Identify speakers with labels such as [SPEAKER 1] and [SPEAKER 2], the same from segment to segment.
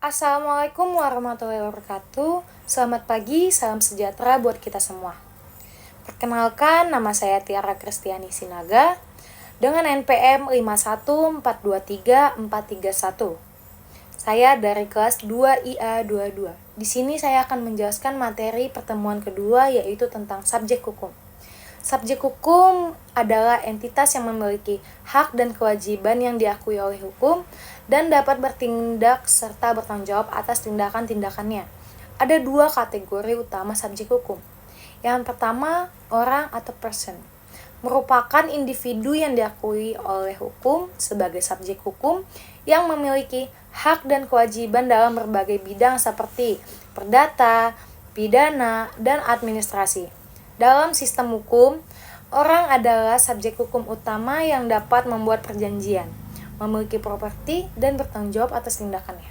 [SPEAKER 1] Assalamualaikum warahmatullahi wabarakatuh. Selamat pagi, salam sejahtera buat kita semua. Perkenalkan, nama saya Tiara Kristiani Sinaga dengan NPM 5142341. Saya dari kelas 2IA22. Di sini saya akan menjelaskan materi pertemuan kedua, yaitu tentang subjek hukum. Subjek hukum adalah entitas yang memiliki hak dan kewajiban yang diakui oleh hukum dan dapat bertindak serta bertanggung jawab atas tindakan-tindakannya. Ada dua kategori utama subjek hukum. Yang pertama, orang atau person. Merupakan individu yang diakui oleh hukum sebagai subjek hukum yang memiliki hak dan kewajiban dalam berbagai bidang seperti perdata, pidana, dan administrasi. Dalam sistem hukum, orang adalah subjek hukum utama yang dapat membuat perjanjian, memiliki properti, dan bertanggung jawab atas tindakannya.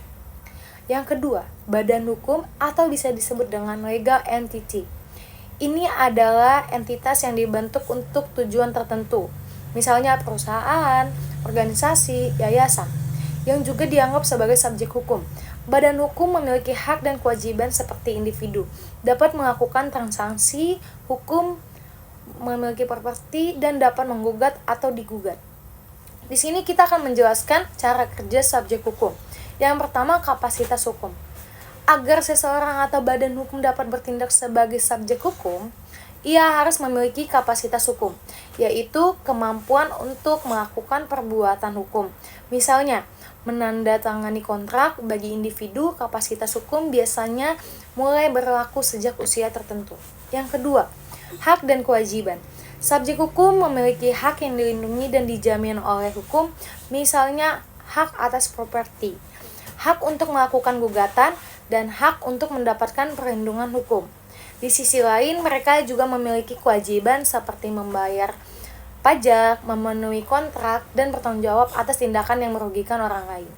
[SPEAKER 1] Yang kedua, badan hukum atau bisa disebut dengan legal entity. Ini adalah entitas yang dibentuk untuk tujuan tertentu, misalnya perusahaan, organisasi, yayasan, yang juga dianggap sebagai subjek hukum. Badan hukum memiliki hak dan kewajiban seperti individu, dapat melakukan transaksi hukum, memiliki properti, dan dapat menggugat atau digugat. Di sini kita akan menjelaskan cara kerja subjek hukum. Yang pertama, kapasitas hukum. Agar seseorang atau badan hukum dapat bertindak sebagai subjek hukum, ia harus memiliki kapasitas hukum, yaitu kemampuan untuk melakukan perbuatan hukum. Misalnya, menandatangani kontrak. Bagi individu, kapasitas hukum biasanya mulai berlaku sejak usia tertentu. Yang kedua, hak dan kewajiban. Subjek hukum memiliki hak yang dilindungi dan dijamin oleh hukum, misalnya hak atas properti, hak untuk melakukan gugatan, dan hak untuk mendapatkan perlindungan hukum. Di sisi lain, mereka juga memiliki kewajiban seperti membayar pajak, memenuhi kontrak, dan bertanggung jawab atas tindakan yang merugikan orang lain.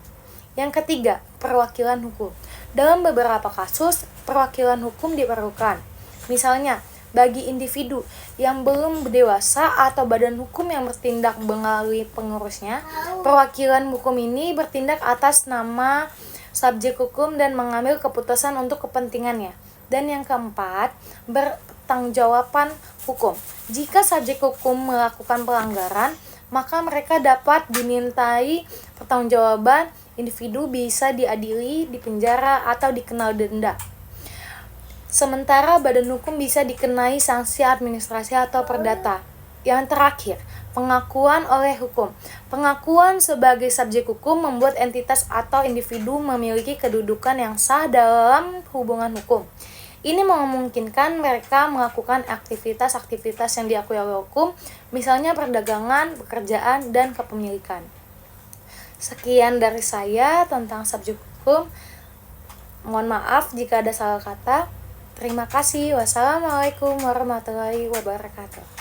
[SPEAKER 1] Yang ketiga, perwakilan hukum. Dalam beberapa kasus, perwakilan hukum diperlukan. Misalnya, bagi individu yang belum dewasa atau badan hukum yang bertindak melalui pengurusnya, perwakilan hukum ini bertindak atas nama subjek hukum dan mengambil keputusan untuk kepentingannya. Dan yang keempat, pertanggungjawaban hukum. Jika subjek hukum melakukan pelanggaran, maka mereka dapat dimintai pertanggungjawaban. Individu bisa diadili, dipenjara, atau dikenal denda. Sementara badan hukum bisa dikenai sanksi administrasi atau perdata. Yang terakhir, pengakuan oleh hukum. Pengakuan sebagai subjek hukum membuat entitas atau individu memiliki kedudukan yang sah dalam hubungan hukum. Ini memungkinkan mereka melakukan aktivitas-aktivitas yang diakui oleh hukum, misalnya perdagangan, pekerjaan, dan kepemilikan. Sekian dari saya tentang subjek hukum. Mohon maaf jika ada salah kata. Terima kasih. Wassalamualaikum warahmatullahi wabarakatuh.